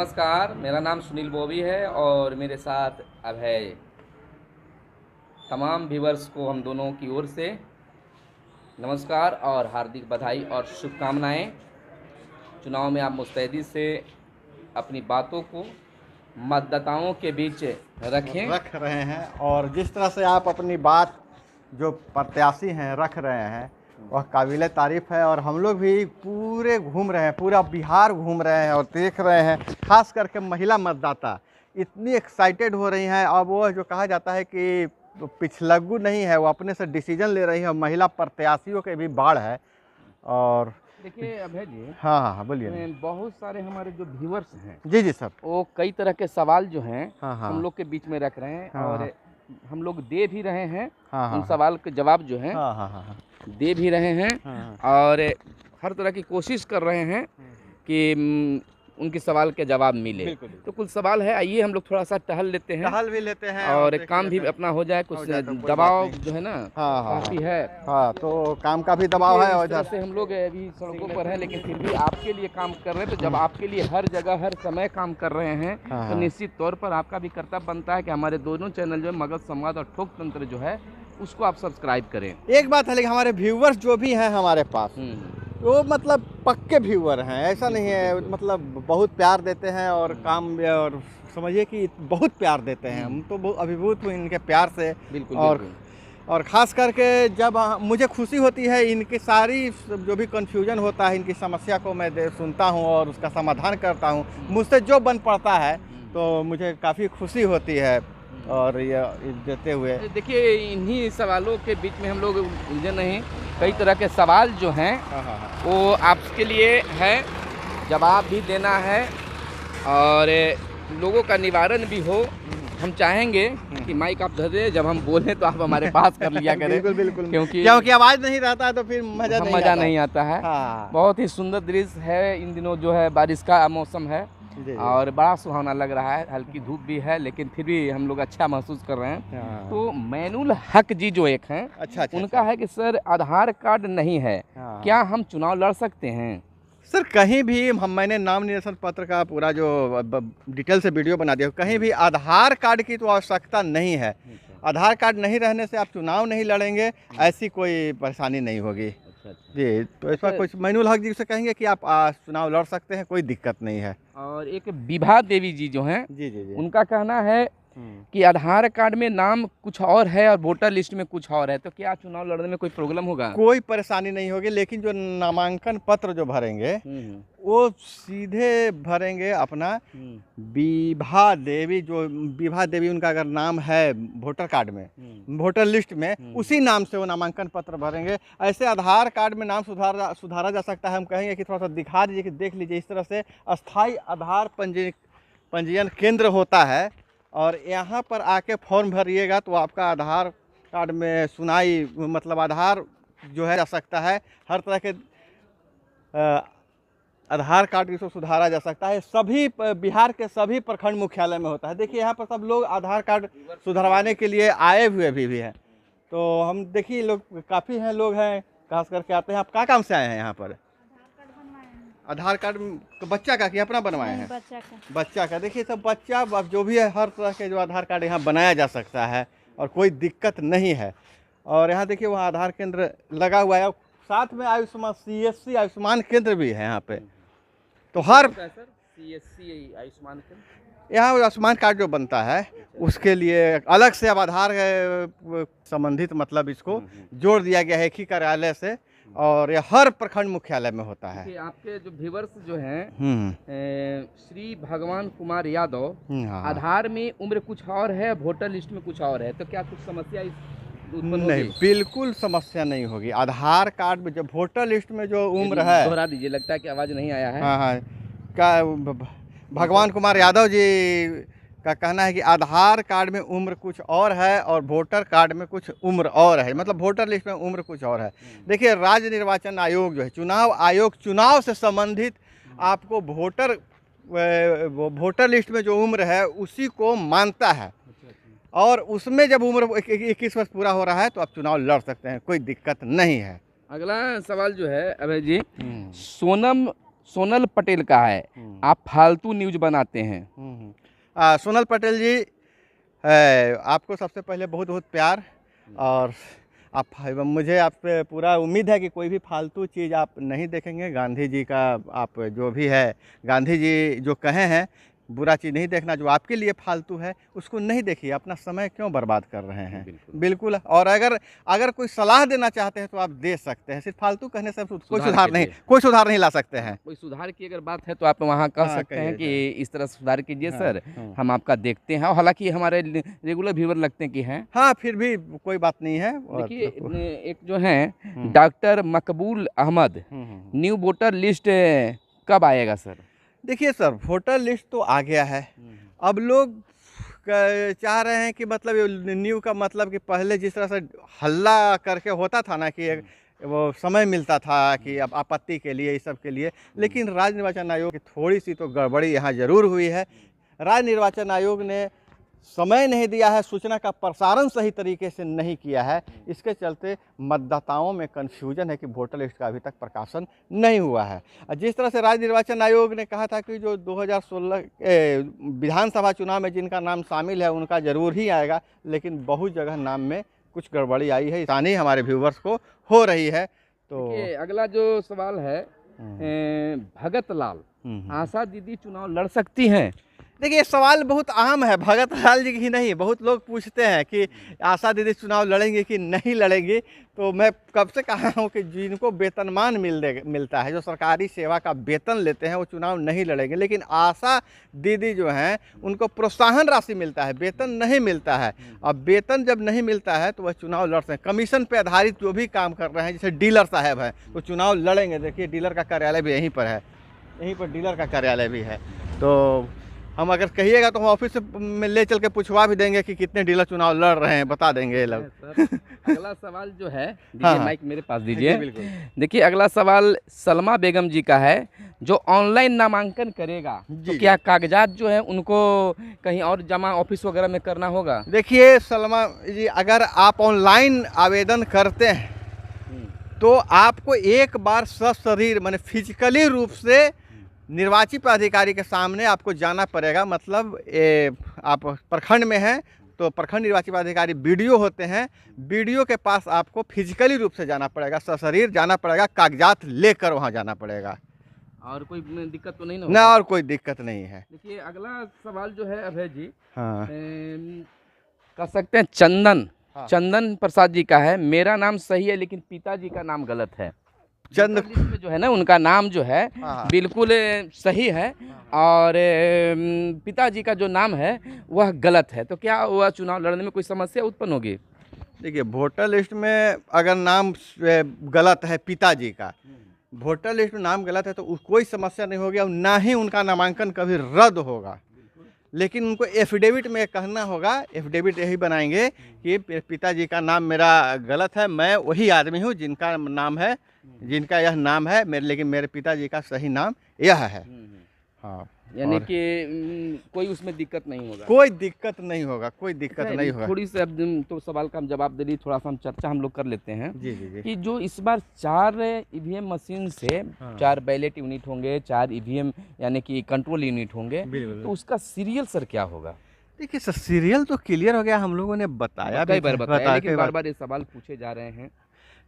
नमस्कार, मेरा नाम सुनील बोवी है और मेरे साथ अभय। तमाम व्यूअर्स को हम दोनों की ओर से नमस्कार और हार्दिक बधाई और शुभकामनाएं। चुनाव में आप मुस्तैदी से अपनी बातों को मतदाताओं के बीच रख रहे हैं और जिस तरह से आप अपनी बात जो प्रत्याशी हैं रख रहे हैं वह काबिल तारीफ़ है। और हम लोग भी पूरे घूम रहे हैं, पूरा बिहार घूम रहे हैं और देख रहे हैं, खास करके महिला मतदाता इतनी एक्साइटेड हो रही हैं। अब वो जो कहा जाता है कि पिछलग्गू नहीं है, वो अपने से डिसीजन ले रही है। महिला प्रत्याशियों के भी बाढ़ है। और देखिए अभय जी, हाँ बोलिए। बहुत सारे हमारे जो व्यूअर्स हैं जी सर, वो कई तरह के सवाल जो हैं हाँ हम लोग के बीच में रख रहे हैं हाँ, और हम लोग दे भी रहे हैं। हाँ, उन सवाल के जवाब जो हैं दे भी रहे हैं और हर तरह की कोशिश कर रहे हैं कि उनके सवाल के जवाब मिले। तो कुछ सवाल है, आइए हम लोग थोड़ा सा टहल लेते हैं, टहल भी लेते हैं और काम भी अपना हो जाए। कुछ दबाव जो है ना काफी है। हाँ, तो काम का भी दबाव है। और जैसे हम लोग अभी सड़कों पर हैं, लेकिन फिर भी आपके लिए काम कर रहे हैं। तो जब आपके लिए हर जगह हर समय काम कर रहे हैं तो निश्चित तौर पर आपका भी कर्तव्य बनता है कि हमारे दोनों चैनल जो है मगध संवाद और ठोक तंत्र जो है उसको आप सब्सक्राइब करें। एक बात है, लेकिन हमारे व्यूवर्स जो भी हैं हमारे पास वो मतलब पक्के व्यूवर हैं, ऐसा नहीं है। मतलब बहुत प्यार देते हैं और काम और समझिए कि बहुत प्यार देते हैं। हम तो बहुत अभिभूत हुए इनके प्यार से। बिल्कुल, और ख़ास करके जब मुझे खुशी होती है, इनकी सारी जो भी कन्फ्यूजन होता है, इनकी समस्या को मैं सुनता हूँ और उसका समाधान करता हूँ। मुझसे जो बन पड़ता है तो मुझे काफ़ी खुशी होती है। और ये देते हुए देखिए, इन्हीं सवालों के बीच में हम लोग उलझे नहीं। कई तरह के सवाल जो हैं वो आपके लिए है, जवाब भी देना है और लोगों का निवारण भी हो। हम चाहेंगे कि माइक आप धर दे, जब हम बोलें तो आप हमारे पास कर लिया करें। बिल्कुल क्योंकि आवाज़ नहीं रहता है तो फिर मज़ा नहीं आता है। बहुत ही सुंदर दृश्य है। इन दिनों जो है बारिश का मौसम है और बड़ा सुहावना लग रहा है। हल्की धूप भी है, लेकिन फिर भी हम लोग अच्छा महसूस कर रहे हैं। तो मैनुल हक जी जो एक हैं, उनका है कि सर आधार कार्ड नहीं है, क्या हम चुनाव लड़ सकते हैं? सर कहीं भी मैंने नाम निर्देशन पत्र का पूरा जो डिटेल से वीडियो बना दिया, कहीं भी आधार कार्ड की तो आवश्यकता नहीं है। आधार कार्ड नहीं रहने से आप चुनाव नहीं लड़ेंगे, ऐसी कोई परेशानी नहीं होगी जी। तो इस पर कुछ मैनुल हक जी से कहेंगे कि आप चुनाव लड़ सकते हैं, कोई दिक्कत नहीं है। और एक विभा देवी जी जो हैं, जी, उनका कहना है कि आधार कार्ड में नाम कुछ और है और वोटर लिस्ट में कुछ और है, तो क्या चुनाव लड़ने में कोई प्रॉब्लम होगा? कोई परेशानी नहीं होगी, लेकिन जो नामांकन पत्र जो भरेंगे वो सीधे भरेंगे अपना विभा देवी। जो विभा देवी उनका अगर नाम है वोटर कार्ड में, वोटर लिस्ट में, उसी नाम से वो नामांकन पत्र भरेंगे। ऐसे आधार कार्ड में नाम सुधारा जा सकता है। हम कहेंगे कि थोड़ा सा दिखा दीजिए कि देख लीजिए, इस तरह से अस्थाई आधार पंजीयन केंद्र होता है और यहाँ पर आके फॉर्म भरिएगा तो आपका आधार कार्ड में सुनाई मतलब आधार जो है जा सकता है। हर तरह के आधार कार्ड को सुधारा जा सकता है। सभी बिहार के सभी प्रखंड मुख्यालय में होता है। देखिए यहाँ पर सब लोग आधार कार्ड सुधरवाने के लिए आए हुए भी हैं। तो हम देखिए लोग काफ़ी हैं, लोग हैं खास करके आते हैं। आप क्या काम से आए हैं यहाँ पर? आधार कार्ड बच्चा का कि अपना बनवाए हैं? बच्चा का। देखिए सब बच्चा जो भी है, हर तरह के जो आधार कार्ड यहाँ बनाया जा सकता है और कोई दिक्कत नहीं है। और यहाँ देखिए वहाँ आधार केंद्र लगा हुआ है, साथ में आयुष्मान CSC आयुष्मान केंद्र भी है यहाँ पे। तो हर CSC आयुष्मान केंद्र, यहाँ आयुष्मान कार्ड जो बनता है उसके लिए अलग से अब आधार संबंधित मतलब इसको जोड़ दिया गया है एक ही कार्यालय से, और ये हर प्रखंड मुख्यालय में होता है। आपके जो व्यूअर्स जो हैं श्री भगवान कुमार यादव, आधार में उम्र कुछ और है, वोटर लिस्ट में कुछ और है, तो क्या कुछ समस्या नहीं? बिल्कुल समस्या नहीं होगी। आधार कार्ड में जो वोटर लिस्ट में जो उम्र है, दोहरा दीजिए, लगता है कि आवाज़ नहीं आया है। हाँ, क्या भगवान कुमार यादव जी का कहना है कि आधार कार्ड में उम्र कुछ और है और वोटर कार्ड में कुछ उम्र और है, मतलब वोटर लिस्ट में उम्र कुछ और है। देखिए राज्य निर्वाचन आयोग जो है, चुनाव आयोग, चुनाव से संबंधित आपको वोटर लिस्ट में जो उम्र है उसी को मानता है, और उसमें जब उम्र 21 वर्ष पूरा हो रहा है तो आप चुनाव लड़ सकते हैं, कोई दिक्कत नहीं है। अगला सवाल जो है अभय जी, सोनम सोनल पटेल का है, आप फालतू न्यूज बनाते हैं। सोनल पटेल जी, आपको सबसे पहले बहुत बहुत प्यार, और मुझे आप पे पूरा उम्मीद है कि कोई भी फालतू चीज़ आप नहीं देखेंगे। गांधी जी का आप जो भी है, गांधी जी जो कहे हैं, बुरा चीज़ नहीं देखना, जो आपके लिए फालतू है उसको नहीं देखिए। अपना समय क्यों बर्बाद कर रहे हैं? बिल्कुल। और अगर कोई सलाह देना चाहते हैं तो आप दे सकते हैं, सिर्फ फालतू कहने से कोई सुधार नहीं ला सकते हैं। कोई सुधार की अगर बात है तो आप वहाँ कह सकते हैं कि इस तरह सुधार कीजिए सर, हम आपका देखते हैं। हालांकि हमारे रेगुलर व्यूअर लगते हैं कि हैं। हाँ, फिर भी कोई बात नहीं है। देखिए, एक जो है डॉक्टर मकबूल अहमद, न्यू वोटर लिस्ट कब आएगा सर? देखिए सर, वोटर लिस्ट तो आ गया है। अब लोग चाह रहे हैं कि मतलब न्यू का मतलब कि पहले जिस तरह से हल्ला करके होता था ना, कि वो समय मिलता था कि अब आपत्ति के लिए, इस सब के लिए, लेकिन राज्य निर्वाचन आयोग की थोड़ी सी तो गड़बड़ी यहाँ ज़रूर हुई है। राज्य निर्वाचन आयोग ने समय नहीं दिया है, सूचना का प्रसारण सही तरीके से नहीं किया है। इसके चलते मतदाताओं में कन्फ्यूजन है कि वोटर लिस्ट का अभी तक प्रकाशन नहीं हुआ है। जिस तरह से राज्य निर्वाचन आयोग ने कहा था कि जो 2016 विधानसभा चुनाव में जिनका नाम शामिल है उनका ज़रूर ही आएगा, लेकिन बहुत जगह नाम में कुछ गड़बड़ी आई है। आसानी हमारे व्यूवर्स को हो रही है। तो अगला जो सवाल है, भगत लाल, आशा दीदी चुनाव लड़ सकती हैं? देखिए, सवाल बहुत आम है, भगत लाल जी ही नहीं, बहुत लोग पूछते हैं कि आशा दीदी चुनाव लड़ेंगे कि नहीं लड़ेंगी। तो मैं कब से कहा हूँ कि जिनको वेतनमान मिलता है, जो सरकारी सेवा का वेतन लेते हैं, वो चुनाव नहीं लड़ेंगे। लेकिन आशा दीदी जो हैं उनको प्रोत्साहन राशि मिलता है, वेतन नहीं मिलता है। अब वेतन जब नहीं मिलता है तो वह चुनाव लड़ सकते हैं। कमीशन पे आधारित जो भी काम कर रहे हैं, जैसे डीलर साहब हैं, वो चुनाव लड़ेंगे। देखिए, डीलर का कार्यालय भी यहीं पर है, यहीं पर डीलर का कार्यालय भी है। तो हम अगर कहिएगा तो हम ऑफिस में ले चल के पूछवा भी देंगे कि कितने डीलर चुनाव लड़ रहे हैं, बता देंगे ये लोग। अगला सवाल जो है, माइक मेरे पास दीजिए। देखिए, अगला सवाल सलमा बेगम जी का है, जो ऑनलाइन नामांकन करेगा तो क्या कागजात जो है उनको कहीं और जमा ऑफिस वगैरह में करना होगा? देखिए सलमा जी, अगर आप ऑनलाइन आवेदन करते हैं तो आपको एक बार सशरीर माने फिजिकली रूप से निर्वाचित पदाधिकारी के सामने आपको जाना पड़ेगा। मतलब आप प्रखंड में हैं तो प्रखंड निर्वाचित पदाधिकारी बीडीओ होते हैं, बीडीओ के पास आपको फिजिकली रूप से जाना पड़ेगा, सशरीर जाना पड़ेगा, कागजात लेकर वहां जाना पड़ेगा। और कोई दिक्कत तो नहीं ना? और कोई दिक्कत नहीं है। देखिए, अगला सवाल जो है अभय जी, हाँ, कह सकते हैं चंदन प्रसाद जी का है, मेरा नाम सही है लेकिन पिताजी का नाम गलत है। में जो है ना, उनका नाम जो है बिल्कुल सही है और पिताजी का जो नाम है वह गलत है। तो क्या वह चुनाव लड़ने में कोई समस्या उत्पन्न होगी? देखिए, वोटर लिस्ट में अगर नाम गलत है पिताजी का, वोटर लिस्ट में नाम गलत है तो कोई समस्या नहीं होगी और ना ही उनका नामांकन कभी रद्द होगा। लेकिन उनको एफिडेविट में कहना होगा, एफिडेविट यही बनाएंगे कि पिताजी का नाम मेरा गलत है, मैं वही आदमी हूँ जिनका यह नाम है मेरे, लेकिन मेरे पिताजी का सही नाम यह है। हाँ, यानी कि कोई उसमें दिक्कत नहीं होगा? कोई दिक्कत नहीं होगा, कोई दिक्कत नहीं होगा। थोड़ी सी अब तो सवाल का हम जवाब दे दी, थोड़ा सा हम चर्चा हम लोग कर लेते हैं। जी जी जी। कि जो इस बार 4 ईवीएम मशीन से 4 बैलेट यूनिट होंगे, 4 ईवीएम यानी कि कंट्रोल यूनिट होंगे, तो उसका सीरियल सर क्या होगा? देखिए सर, सीरियल तो क्लियर हो गया, हम लोगों ने बताया, कई बार बताया, लेकिन बार बार ये सवाल पूछे जा रहे हैं।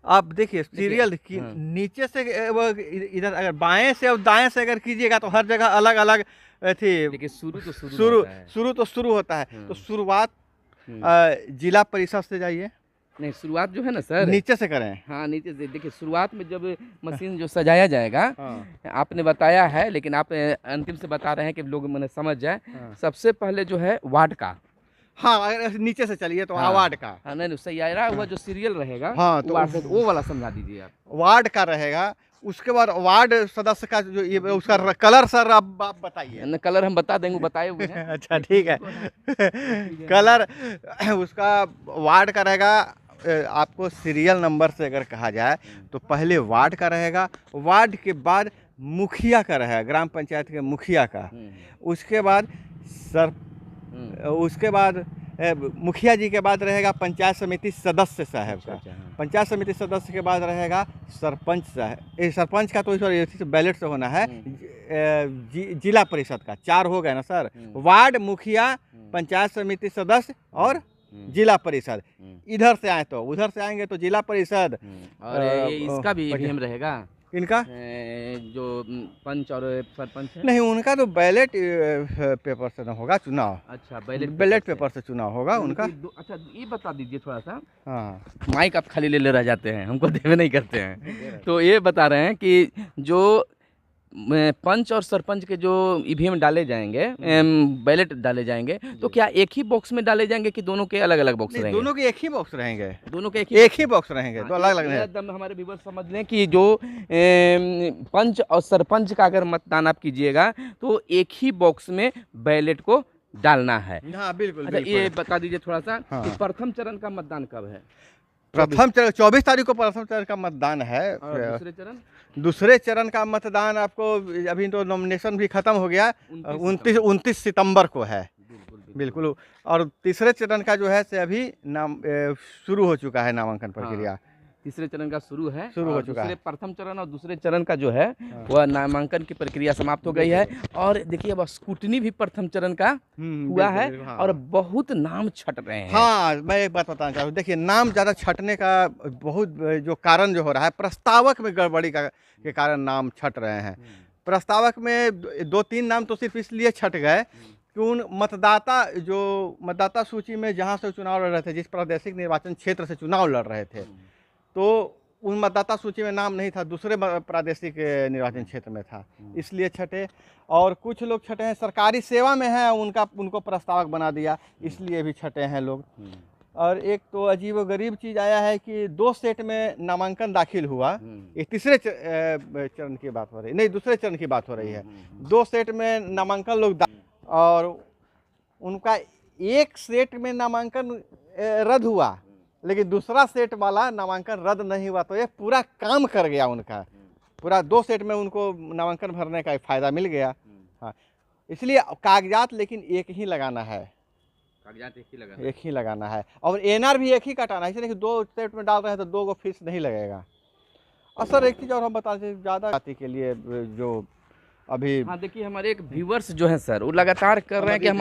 आप देखिए, सीरियल की नीचे से इधर अगर बाएं से और दाएं से अगर कीजिएगा तो हर जगह अलग अलग थी। देखिए, शुरू तो शुरू होता है। तो शुरुआत जिला परिषद से जाइए। नहीं, शुरुआत जो है ना सर, नीचे से करें। हाँ, नीचे से। देखिए, शुरुआत में जब मशीन जो सजाया जाएगा, आपने बताया है लेकिन आप अंतिम से बता रहे हैं कि लोग मैंने समझ जाए। सबसे पहले जो है वार्ड का, हाँ, अगर नीचे से चलिए तो वार्ड का, हाँ, नहीं सैयारा हुआ जो सीरियल रहेगा, हाँ, तो वो वाला समझा दीजिए आप। वार्ड का रहेगा, उसके बाद वार्ड सदस्य का जो ये उसका कलर सर आप बताइए। कलर हम बता देंगे, बताए हुए हैं। अच्छा, ठीक है। कलर उसका वार्ड का रहेगा। आपको सीरियल नंबर से अगर कहा जाए तो पहले वार्ड का रहेगा, वार्ड के बाद मुखिया का रहेगा, ग्राम पंचायत के मुखिया का, उसके बाद उसके बाद मुखिया जी के बाद रहेगा पंचायत समिति सदस्य साहब का। अच्छा, हाँ। पंचायत समिति सदस्य के बाद रहेगा सरपंच साहब। सरपंच का तो इस बैलेट से होना है। जिला परिषद का 4 हो गए ना सर। वार्ड मुखिया, पंचायत समिति सदस्य और जिला परिषद। इधर से आए तो उधर से आएंगे तो जिला परिषद। और ये इसका भी ईवीएम रहेगा इनका जो पंच और सरपंच है? नहीं, उनका तो बैलेट पेपर से ना होगा चुनाव। अच्छा, बैलेट पेपर से चुनाव होगा उनका। अच्छा, ये बता दीजिए थोड़ा सा। हाँ, माइक आप खाली ले रह जाते हैं, हमको देवे नहीं करते हैं। तो ये बता रहे हैं कि जो पंच और सरपंच के जो ईवीएम डाले जाएंगे, बैलेट डाले जाएंगे, तो क्या एक ही बॉक्स में डाले जाएंगे कि दोनों के अलग अलग बॉक्स रहेंगे? दोनों के एक ही बॉक्स रहेंगे। दोनों के एक ही बॉक्स रहेंगे, तो अलग अलग नहीं। एकदम हमारे व्यूअर्स समझ लें कि जो पंच और सरपंच का अगर मतदान आप कीजिएगा तो एक ही बॉक्स में बैलेट को डालना है। हाँ, बिल्कुल। अच्छा, ये बता दीजिए थोड़ा सा हाँ। कि प्रथम चरण का मतदान कब है? प्रथम चरण 24 तारीख को प्रथम चरण का मतदान है। और दूसरे चरण का मतदान आपको अभी तो नॉमिनेशन भी खत्म हो गया, 29 सितंबर को है। बिल्कुल। और तीसरे चरण का जो है से अभी नाम शुरू हो चुका है, नामांकन प्रक्रिया। तीसरे चरण का शुरू हो चुका है। प्रथम चरण और दूसरे चरण का जो है वह नामांकन की प्रक्रिया समाप्त हो गई है। और देखिए अब स्कूटनी भी प्रथम चरण का हुआ है। हाँ। और बहुत नाम छट रहे हैं। हाँ, मैं एक बात बताना चाहूँ। देखिए, नाम ज़्यादा छटने का बहुत जो कारण जो हो रहा है, प्रस्तावक में गड़बड़ी के कारण नाम छट रहे हैं। प्रस्तावक में 2-3 नाम तो सिर्फ इसलिए छट गए कि उन मतदाता सूची में जहाँ से चुनाव लड़ रहे थे, जिस प्रादेशिक निर्वाचन क्षेत्र से चुनाव लड़ रहे थे, तो उन मतदाता सूची में नाम नहीं था, दूसरे प्रादेशिक निर्वाचन क्षेत्र में था, इसलिए छठे। और कुछ लोग छठे हैं सरकारी सेवा में हैं, उनको प्रस्तावक बना दिया, इसलिए भी छठे हैं लोग। और एक तो अजीब व गरीब चीज़ आया है कि 2 सेट में नामांकन दाखिल हुआ। ये तीसरे चरण की बात हो रही नहीं, दूसरे चरण की बात हो रही है। 2 सेट में नामांकन लोग और उनका एक सेट में नामांकन रद्द हुआ, लेकिन दूसरा सेट वाला नामांकन रद्द नहीं हुआ। तो ये पूरा काम कर गया उनका, पूरा 2 सेट में उनको नामांकन भरने का फ़ायदा मिल गया। हाँ, इसलिए कागजात लेकिन एक ही लगाना है। कागजात एक ही लगाना है। और एनआर भी एक ही कटाना है, इसलिए कि 2 सेट में डाल रहे हैं तो 2 को फीस नहीं लगेगा। और सर एक चीज़ और हम बता दें, ज़्यादा जाति के लिए जो अभी हाँ देखिए हमारे एक व्यूवर्स जो हैं सर वो लगातार कर रहे हैं कि हम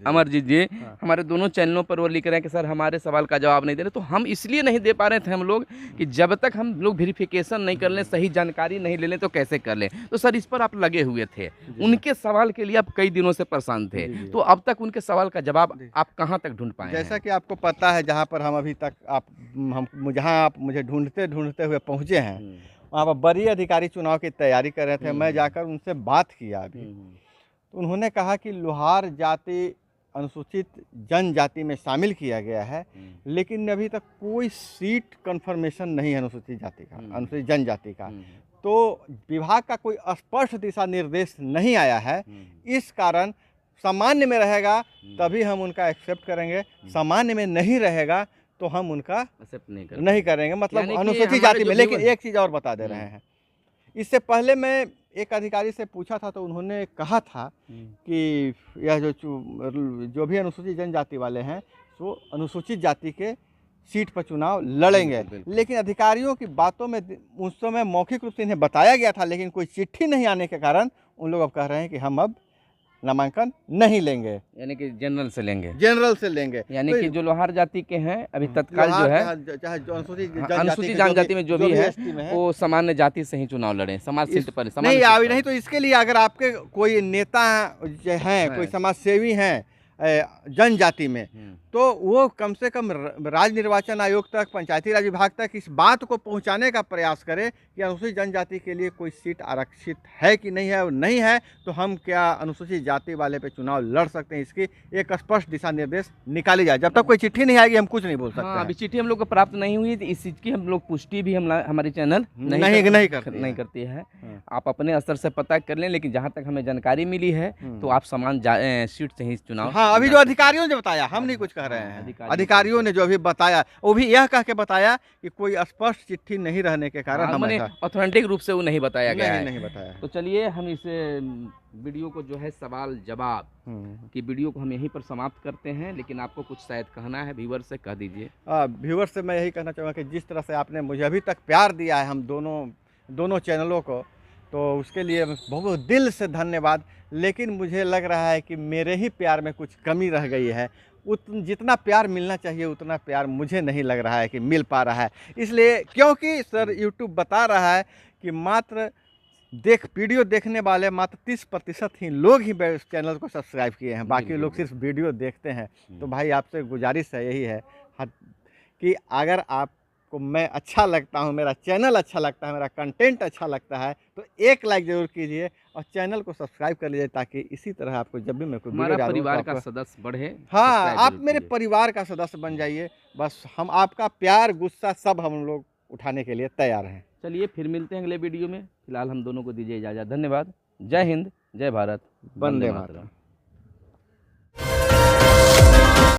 अमरजीत जी हमारे दोनों चैनलों पर वो लिख रहे हैं कि सर हमारे सवाल का जवाब नहीं दे रहे। तो हम इसलिए नहीं दे पा रहे थे हम लोग कि जब तक हम लोग वेरिफिकेशन नहीं कर लें, सही जानकारी नहीं ले लें तो कैसे कर लें। तो सर इस पर आप लगे हुए थे, उनके सवाल के लिए आप कई दिनों से परेशान थे, तो अब तक उनके सवाल का जवाब आप कहाँ तक ढूंढ पाए? जैसा कि आपको पता है, जहाँ पर हम अभी तक जहाँ आप मुझे ढूंढते हुए पहुँचे हैं, वहाँ पर बड़ी अधिकारी चुनाव की तैयारी कर रहे थे। मैं जाकर उनसे बात किया अभी, तो उन्होंने कहा कि लोहार जाति अनुसूचित जनजाति में शामिल किया गया है, लेकिन अभी तक कोई सीट कन्फर्मेशन नहीं है अनुसूचित जाति का, अनुसूचित जनजाति का। तो विभाग का कोई स्पष्ट दिशा निर्देश नहीं आया है। इस कारण सामान्य में रहेगा तभी हम उनका एक्सेप्ट करेंगे, सामान्य में नहीं रहेगा तो हम उनका एक्सेप्ट नहीं करेंगे, मतलब अनुसूचित जाति में। लेकिन एक चीज़ और बता दे रहे हैं, इससे पहले मैं एक अधिकारी से पूछा था तो उन्होंने कहा था कि यह जो भी अनुसूचित जनजाति वाले हैं वो अनुसूचित जाति के सीट पर चुनाव लड़ेंगे। लेकिन अधिकारियों की बातों में उस समय मौखिक रूप से इन्हें बताया गया था, लेकिन कोई चिट्ठी नहीं आने के कारण उन लोग अब कह रहे हैं कि हम अब नामांकन नहीं लेंगे, यानी कि जनरल से लेंगे। यानी कि जो लोहार जाति के हैं अभी तत्काल जो है अनुसूचित जनजाति में जो भी है वो सामान्य जाति से ही चुनाव लड़े, समाज सीट पर नहीं। तो इसके लिए अगर आपके कोई नेता हैं, कोई समाज सेवी हैं जनजाति में, तो वो कम से कम राज्य निर्वाचन आयोग तक, पंचायती राज विभाग तक इस बात को पहुंचाने का प्रयास करें कि अनुसूचित जनजाति के लिए कोई सीट आरक्षित है कि नहीं है, और नहीं है तो हम क्या अनुसूचित जाति वाले पे चुनाव लड़ सकते हैं, इसकी एक स्पष्ट दिशा निर्देश निकाली जाए। जब तक कोई चिट्ठी नहीं आएगी हम कुछ नहीं बोल सकते। अभी चिट्ठी हम लोग को प्राप्त नहीं हुई, इस चीज़ की हम लोग पुष्टि भी हमारे चैनल नहीं करती है। आप अपने स्तर से पता कर लें, लेकिन जहाँ तक हमें जानकारी मिली है तो आप समान सीट से ही चुनाव हाँ, अभी जो अधिकारियों ने बताया, हम नहीं कुछ कह रहे हैं, अधिकारियों ने जो अभी बताया वो भी यह कह के बताया कि कोई स्पष्ट चिट्ठी नहीं रहने के कारण हम ऑथेंटिक रूप से वो नहीं बताया गया है। नहीं बताया। तो चलिए हम इस वीडियो को जो है सवाल जवाब की वीडियो को हम यहीं पर समाप्त करते हैं, लेकिन आपको कुछ शायद कहना है व्यूअर से, कह दीजिए। व्यूअर से मैं यही कहना चाहूँगा कि जिस तरह से आपने मुझे अभी तक प्यार दिया है हम दोनों चैनलों को, तो उसके लिए बहुत दिल से धन्यवाद। लेकिन मुझे लग रहा है कि मेरे ही प्यार में कुछ कमी रह गई है। जितना प्यार मिलना चाहिए उतना प्यार मुझे नहीं लग रहा है कि मिल पा रहा है। इसलिए क्योंकि सर यूट्यूब बता रहा है कि मात्र वीडियो देखने वाले मात्र 30% ही लोग ही चैनल को सब्सक्राइब किए हैं, बाकी लोग सिर्फ वीडियो देखते हैं। तो भाई आपसे गुजारिश है यही है कि अगर आपको मैं अच्छा लगता हूं, मेरा चैनल अच्छा लगता है, मेरा कंटेंट अच्छा लगता है, तो एक लाइक ज़रूर कीजिए और चैनल को सब्सक्राइब कर लीजिए, ताकि इसी तरह आपको जब भी मैं कोई वीडियो डालूं परिवार का सदस्य बढ़े। हाँ, आप मेरे परिवार का सदस्य बन जाइए। बस हम आपका प्यार गुस्सा सब हम लोग उठाने के लिए तैयार हैं। चलिए फिर मिलते हैं अगले वीडियो में। फिलहाल हम दोनों को दीजिए इजाज़त। धन्यवाद। जय हिंद, जय भारत, वंदे मातरम।